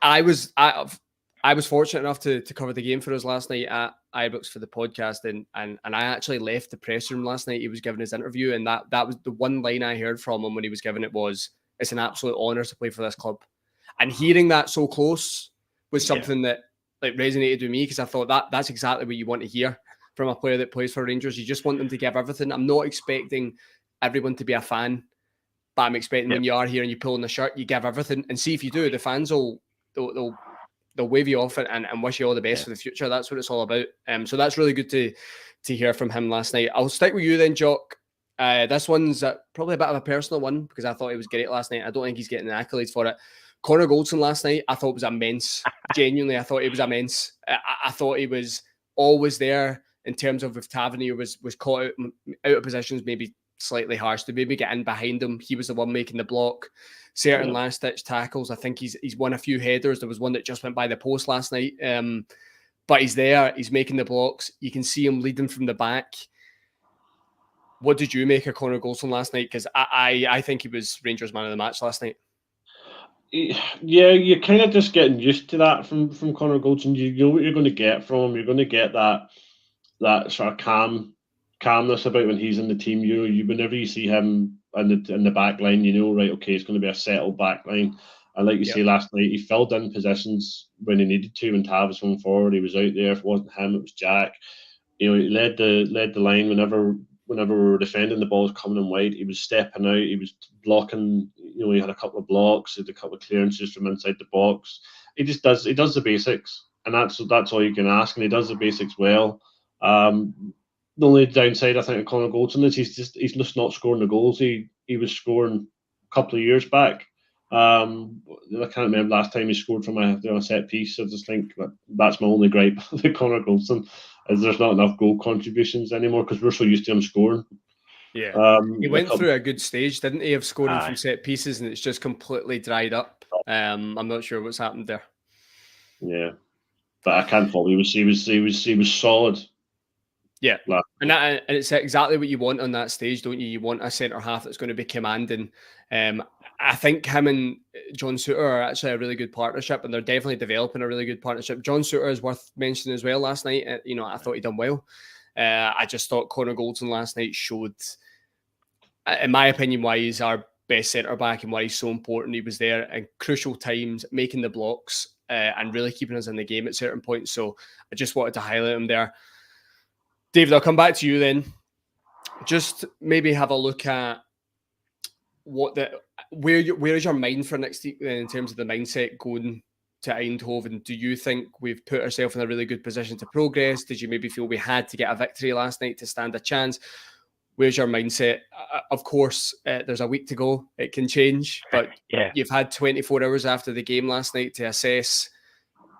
I was fortunate enough to cover the game for us last night at Ibrox for the podcast, and I actually left the press room last night. He was giving his interview, and that was the one line I heard from him when he was giving it was, "It's an absolute honour to play for this club." And hearing that so close was something that like resonated with me, because I thought that's exactly what you want to hear from a player that plays for Rangers. You just want them to give everything. I'm not expecting everyone to be a fan, but I'm expecting when you are here and you pull on the shirt, you give everything, and see if you do, the fans will they'll wave you off and wish you all the best for the future. That's what it's all about. So that's really good to hear from him last night. I'll stick with you then, Jock. This one's probably a bit of a personal one, because I thought he was great last night. I don't think he's getting the accolades for it. Connor Goldson last night, I thought was immense. Genuinely, I thought he was immense. I thought he was always there in terms of if Tavernier was caught out of positions, maybe slightly harsh, to maybe get in behind him. He was the one making the block. Certain last-ditch tackles. I think he's won a few headers. There was one that just went by the post last night. But he's there. He's making the blocks. You can see him leading from the back. What did you make of Connor Goldson last night? Because I think he was Rangers man of the match last night. Yeah, you're kind of just getting used to that from Connor Goldson. You know what you're going to get from him. You're going to get that sort of calmness about when he's in the team. You whenever you see him in the back line, you know, right, okay, it's going to be a settled back line. And like you say, last night, he filled in positions when he needed to. When Tav was going forward, he was out there. If it wasn't him, it was Jack. You know, he led the line whenever we were defending, the balls coming in wide. He was stepping out. He was blocking. You know, he had a couple of blocks. He had a couple of clearances from inside the box. He does the basics, and that's all you can ask. And he does the basics well. The only downside, I think, of Connor Goldson is he's just not scoring the goals he was scoring a couple of years back. I can't remember last time he scored from a set piece. I just think that's my only gripe with Connor Goldson, is there's not enough goal contributions anymore, because we're so used to him scoring. Yeah, he went through a good stage, didn't he, of scoring from set pieces, and it's just completely dried up. I'm not sure what's happened there. Yeah, but I can't fault. He was solid. Yeah, and it's exactly what you want on that stage, don't you? You want a centre half that's going to be commanding. I think him and John Souttar are actually a really good partnership, and they're definitely developing a really good partnership. John Souttar is worth mentioning as well last night. You know, I thought he done well. I just thought Connor Goldson last night showed, in my opinion, why he's our best centre back and why he's so important. He was there in crucial times, making the blocks and really keeping us in the game at certain points. So I just wanted to highlight him there. David, I'll come back to you then. Just maybe have a look at where is your mind for next week then, in terms of the mindset going to Eindhoven? Do you think we've put ourselves in a really good position to progress? Did you maybe feel we had to get a victory last night to stand a chance? Where's your mindset? Of course, there's a week to go. It can change, but you've had 24 hours after the game last night to assess.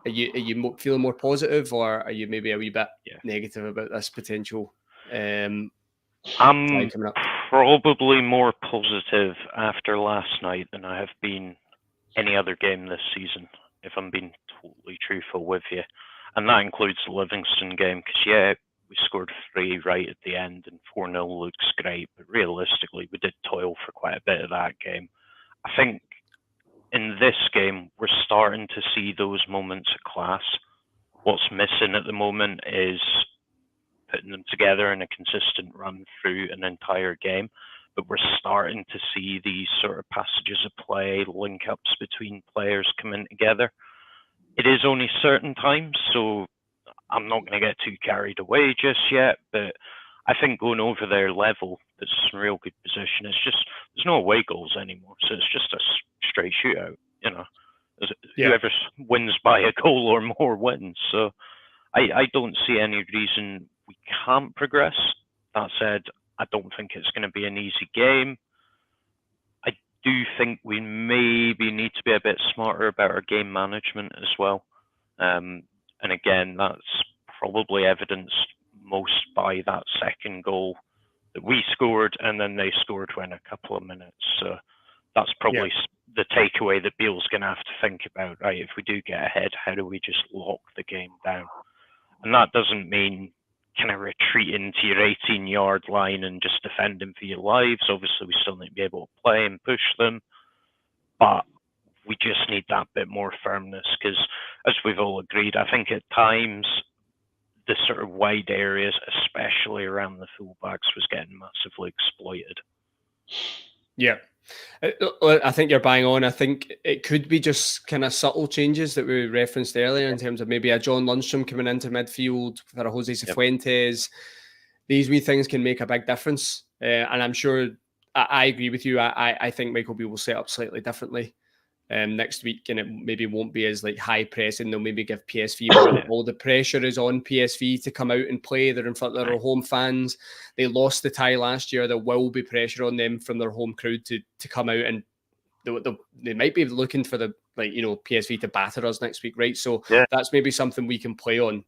Are you feeling more positive, or are you maybe a wee bit negative about this potential? I'm probably more positive after last night than I have been any other game this season, if I'm being totally truthful with you. And that includes the Livingston game, because, we scored 3 right at the end and 4-0 looks great, but realistically, we did toil for quite a bit of that game. I think in this game, we're starting to see those moments of class. What's missing at the moment is putting them together in a consistent run through an entire game. But we're starting to see these sort of passages of play, link-ups between players coming together. It is only certain times, so I'm not going to get too carried away just yet. But I think going over their level, there's some real good position. It's just, there's no away goals anymore, so it's just a straight shootout, you know. Whoever wins by a goal or more wins. So I don't see any reason we can't progress. That said, I don't think it's going to be an easy game. I do think we maybe need to be a bit smarter about our game management as well. And again, that's probably evidenced most by that second goal that we scored, and then they scored within a couple of minutes. So that's probably the takeaway that Beale's going to have to think about, right? If we do get ahead, how do we just lock the game down? And that doesn't mean kind of retreating to your 18-yard line and just defending for your lives. Obviously, we still need to be able to play and push them. But we just need that bit more firmness because, as we've all agreed, I think at times the sort of wide areas, especially around the fullbacks, was getting massively exploited. Yeah. I think you're bang on. I think it could be just kind of subtle changes that we referenced earlier in terms of maybe a John Lundstram coming into midfield for a Jose Cifuentes. These wee things can make a big difference. And I'm sure I agree with you. I think Michael Beale will set up slightly differently next week, and it maybe won't be as like high pressing. They'll maybe give PSV all the pressure is on PSV to come out and play. They're in front of their home fans. They lost the tie last year. There will be pressure on them from their home crowd to come out, and they might be looking for the PSV to batter us next week, right? So that's maybe something we can play on.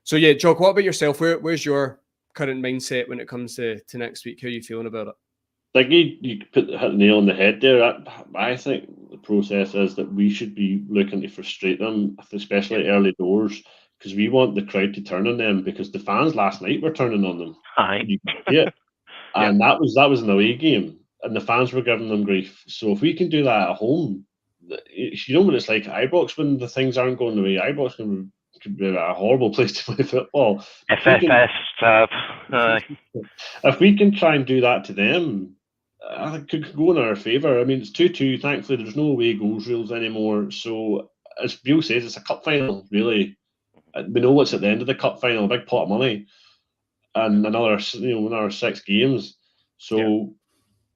So yeah, Jock, what about yourself? Where's your current mindset when it comes to next week? How are you feeling about it? Like you hit the nail on the head there. I think the process is that we should be looking to frustrate them, especially early doors, because we want the crowd to turn on them. Because the fans last night were turning on them. And that was an away game, and the fans were giving them grief. So if we can do that at home, you know what it's like at Ibrox when the things aren't going the way. Ibrox could be a horrible place to play football. FFS tab. If we can try and do that to them, I think it could go in our favour. I mean, it's 2-2. Thankfully, there's no away goals rules anymore. So, as Beale says, it's a cup final, really. We know what's at the end of the cup final, a big pot of money, and another 6 games. So,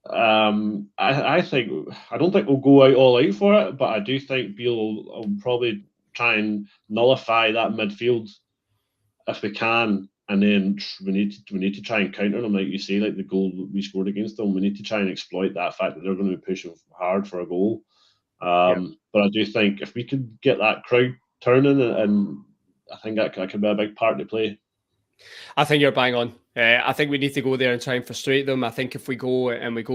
I don't think we'll go all out for it, but I do think Beale will probably try and nullify that midfield if we can. And then we need to try and counter them, like you say, like the goal that we scored against them. We need to try and exploit that fact that they're going to be pushing hard for a goal. But I do think if we could get that crowd turning, and I think that could be a big part to play. I think you're bang on. I think we need to go there and try and frustrate them. I think if we go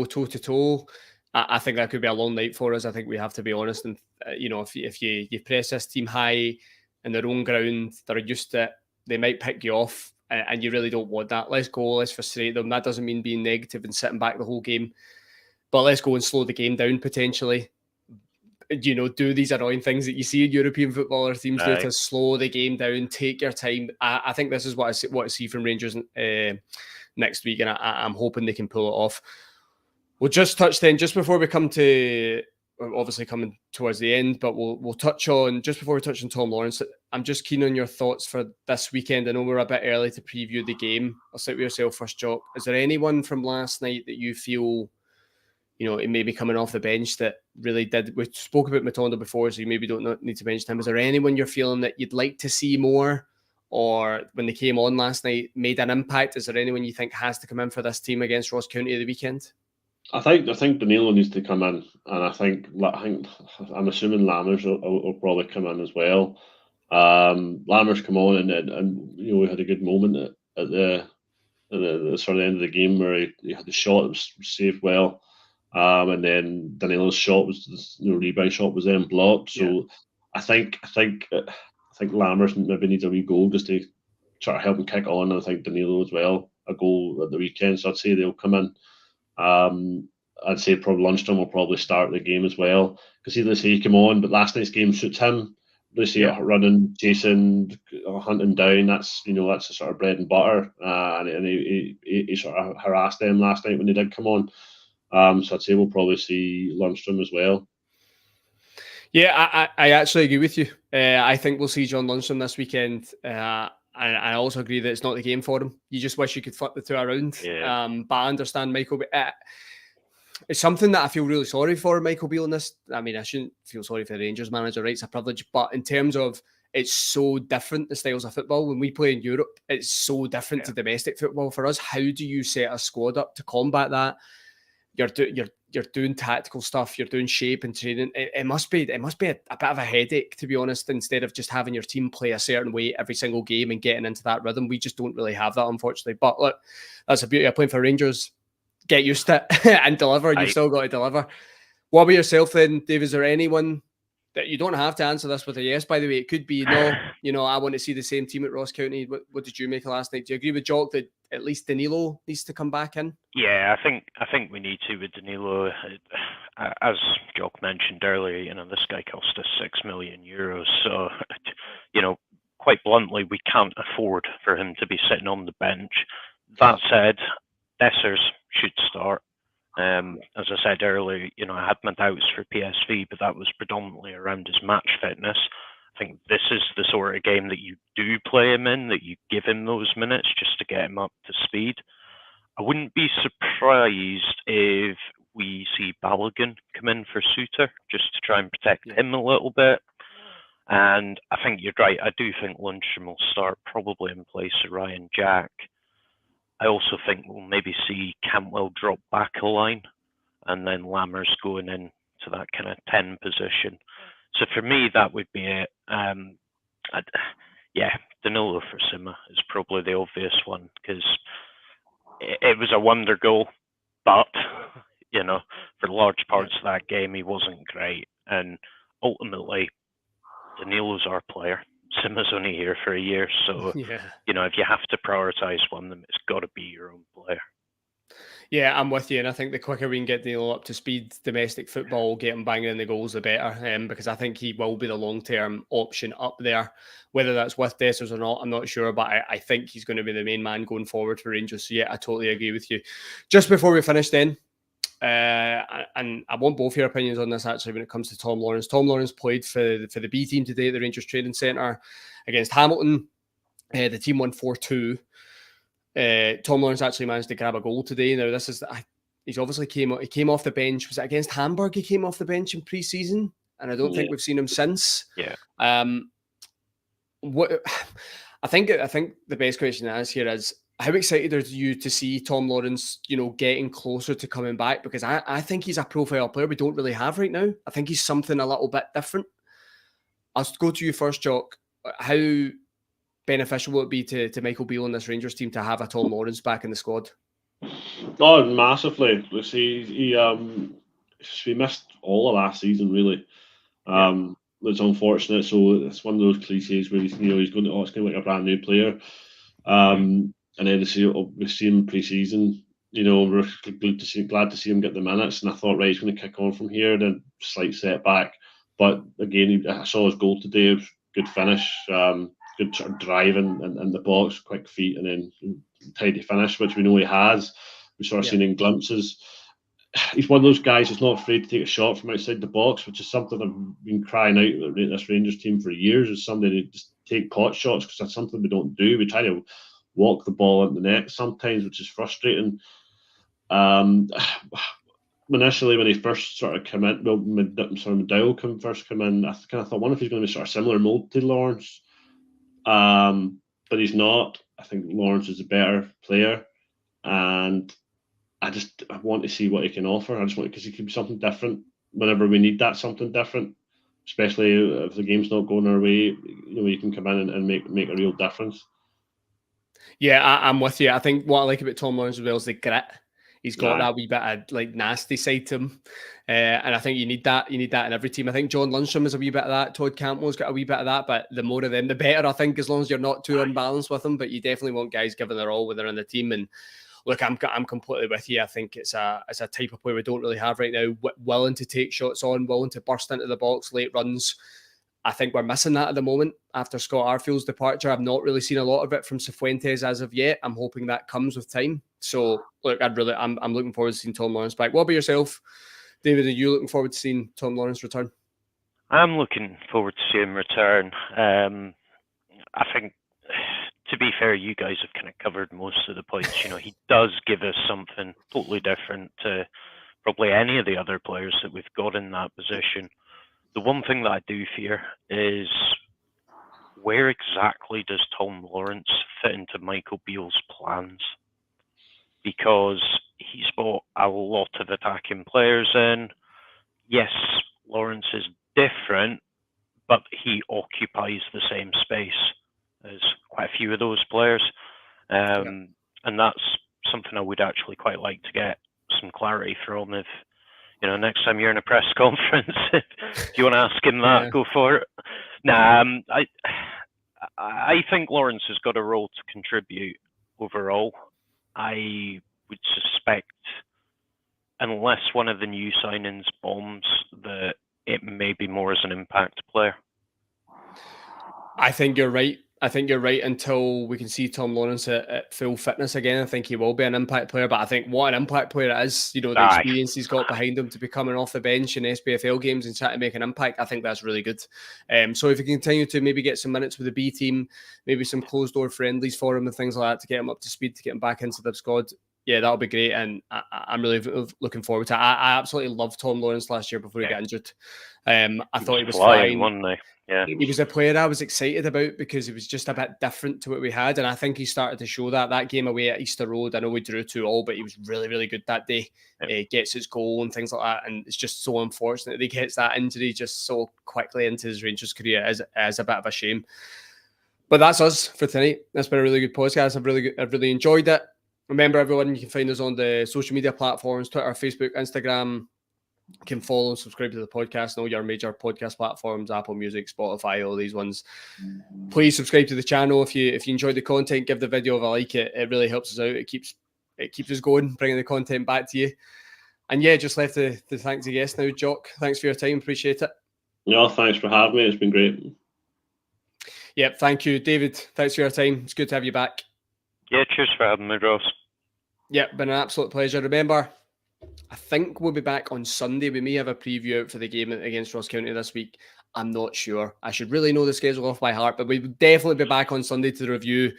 toe to toe, I think that could be a long night for us. I think we have to be honest. And if you press this team high in their own ground, they're used to it. They might pick you off. And you really don't want that. Let's go, let's frustrate them. That doesn't mean being negative and sitting back the whole game. But let's go and slow the game down potentially. Do these annoying things that you see in European football or teams do to slow the game down, take your time. I think this is what I see from Rangers next week, and I'm hoping they can pull it off. We'll just touch then, just before we come to, obviously coming towards the end, but we'll touch on, just before we touch on Tom Lawrence, I'm just keen on your thoughts for this weekend. I know we're a bit early to preview the game. I'll start with yourself first, Jock. Is there anyone from last night that you feel, it may be coming off the bench that really did? We spoke about Matondo before, so you maybe don't need to mention him. Is there anyone you're feeling that you'd like to see more, or when they came on last night made an impact? Is there anyone you think has to come in for this team against Ross County at the weekend? I think Danilo needs to come in, and I think I'm assuming Lammers will probably come in as well. Lammers come on and we had a good moment at the sort of end of the game where he had the shot that was saved well, and then Danilo's shot was rebound shot was then blocked. So I think Lammers maybe needs a wee goal just to try to help him kick on, and I think Danilo as well a goal at the weekend. So I'd say they'll come in. I'd say probably Lundstram will probably start the game as well, because he came on, but last night's game suits him. Running, chasing, hunting down. That's the sort of bread and butter. And he sort of harassed them last night when they did come on. So I'd say we'll probably see Lundstram as well. Yeah, I actually agree with you. I think we'll see John Lundstram this weekend. And I also agree that it's not the game for him. You just wish you could flip the two around. But I understand Michael. It's something that I feel really sorry for Michael Beale in this. I mean, I shouldn't feel sorry for the Rangers manager, right? It's a privilege. But in terms of, it's so different, the styles of football. When we play in Europe, it's so different to domestic football for us. How do you set a squad up to combat that? You're doing tactical stuff, you're doing shape and training. It must be a bit of a headache, to be honest, instead of just having your team play a certain way every single game and getting into that rhythm. We just don't really have that, unfortunately. But look, that's the beauty of playing for Rangers. Get used to it and deliver. You've still got to deliver. What about yourself then, Dave? Is there anyone that you don't have to answer this with a yes, by the way. It could be no, I want to see the same team at Ross County. What did you make of last night? Do you agree with Jock that at least Danilo needs to come back in? Yeah, I think we need to with Danilo. As Jock mentioned earlier, this guy cost us €6 million. So, quite bluntly, we can't afford for him to be sitting on the bench. That said, Dessers should start. As I said earlier, I had my doubts for PSV, but that was predominantly around his match fitness. I think this is the sort of game that you do play him in, that you give him those minutes just to get him up to speed. I wouldn't be surprised if we see Balogun come in for Suter just to try and protect him a little bit. And I think you're right. I do think Lundstrom will start probably in place of Ryan Jack. I also think we'll maybe see Cantwell drop back a line and then Lammers going in to that kind of 10 position. So for me, that would be it. Danilo for Sima is probably the obvious one because it was a wonder goal, but, for large parts of that game, he wasn't great. And ultimately, Danilo's our player. Sima's only here for a year, so if you have to prioritise one of them, it's got to be your own player. Yeah, I'm with you, and I think the quicker we can get Danilo up to speed, domestic football, get him banging in the goals, the better. Because I think he will be the long-term option up there. Whether that's with Dessers or not, I'm not sure, but I think he's going to be the main man going forward for Rangers. So yeah, I totally agree with you. Just before we finish, then. And I want both your opinions on this actually when it comes to Tom Lawrence. Tom Lawrence played for the B team today at the Rangers Training Centre against Hamilton. The team won 4-2. Tom Lawrence actually managed to grab a goal today. Now he's obviously came off the bench. Was it against Hamburg? He came off the bench in pre-season, and I don't think we've seen him since. Yeah. What I think the best question to ask here is, how excited are you to see Tom Lawrence, getting closer to coming back? Because I think he's a profile player we don't really have right now. I think he's something a little bit different. I'll go to you first, Jock. How beneficial will it be to Michael Beale and this Rangers team to have a Tom Lawrence back in the squad? Oh, massively. You see, he missed all of last season, really. It's unfortunate. So it's one of those cliches where he's going to, it's going to be like a brand new player. And then we see him pre-season. We're glad to see him get the minutes. And I thought, right, he's going to kick on from here. Then slight setback, but again, I saw his goal today. It was good finish, good sort of drive in the box, quick feet, and then tidy finish, which we know he has. We sort of seen in glimpses. He's one of those guys who's not afraid to take a shot from outside the box, which is something I've been crying out at this Rangers team for years. Is somebody to just take pot shots, because that's something we don't do. We try to walk the ball in the net sometimes, which is frustrating. Initially, when he first sort of came in, McDowell first come in, I kind of thought, wonder if he's going to be sort of similar mold to Lawrence. But he's not. I think Lawrence is a better player, and I want to see what he can offer. Because he could be something different whenever we need that something different, especially if the game's not going our way. You can come in and make a real difference. Yeah, I'm with you. I think what I like about Tom Lawrence as well is the grit. He's got that wee bit of nasty side to him, and I think you need that. You need that in every team. I think John Lundstrom has a wee bit of that. Todd Cantwell's got a wee bit of that. But the more of them, the better. I think, as long as you're not too unbalanced with them. But you definitely want guys giving their all when they're in the team. And look, I'm completely with you. I think it's a type of player we don't really have right now. Willing to take shots on, willing to burst into the box, late runs. I think we're missing that at the moment after Scott Arfield's departure. I've not really seen a lot of it from Cifuentes as of yet. I'm hoping that comes with time. So look, I'm looking forward to seeing Tom Lawrence back. What about yourself, David? Are you looking forward to seeing Tom Lawrence return? I'm looking forward to seeing him return. I think, to be fair, you guys have kind of covered most of the points. He does give us something totally different to probably any of the other players that we've got in that position. The one thing that I do fear is, where exactly does Tom Lawrence fit into Michael Beale's plans? Because he's brought a lot of attacking players in. Yes, Lawrence is different, but he occupies the same space as quite a few of those players. And that's something I would actually quite like to get some clarity from. If next time you're in a press conference, if you want to ask him that, go for it. Nah, I think Lawrence has got a role to contribute overall. I would suspect, unless one of the new signings bombs, that it may be more as an impact player. I think you're right. Until we can see Tom Lawrence at full fitness again. I think he will be an impact player, but I think what an impact player it is, the experience he's got behind him to be coming off the bench in SPFL games and trying to make an impact, I think that's really good. So if he continue to maybe get some minutes with the B team, maybe some closed door friendlies for him and things like that to get him up to speed, to get him back into the squad, yeah, that'll be great. And I'm really looking forward to it. I absolutely loved Tom Lawrence last year before he got injured. I thought he was fine. One day. Yeah. He was a player I was excited about because it was just a bit different to what we had. And I think he started to show that game away at Easter Road. I know we drew 2-2, but he was really, really good that day. He gets his goal and things like that. And it's just so unfortunate that he gets that injury just so quickly into his Rangers career as a bit of a shame. But that's us for tonight. That's been a really good podcast. I've really enjoyed it. Remember, everyone, you can find us on the social media platforms, Twitter, Facebook, Instagram. You can follow and subscribe to the podcast and all your major podcast platforms, Apple Music, Spotify, all these ones. Please subscribe to the channel. If you enjoyed the content, give the video a like. It really helps us out. It keeps us going, bringing the content back to you. And yeah, just left to thank the guest now, Jock. Thanks for your time. Appreciate it. No, thanks for having me. It's been great. Yep, thank you, David. Thanks for your time. It's good to have you back. Yeah, cheers for having me, Ross. Yep, been an absolute pleasure. Remember, I think we'll be back on Sunday. We may have a preview out for the game against Ross County this week. I'm not sure. I should really know the schedule off by heart, but we'll definitely be back on Sunday to review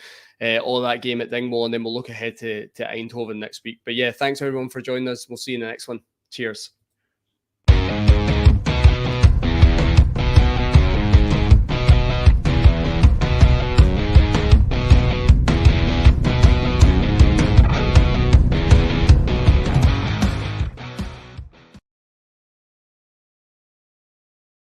all that game at Dingwall, and then we'll look ahead to Eindhoven next week. But yeah, thanks everyone for joining us. We'll see you in the next one. Cheers.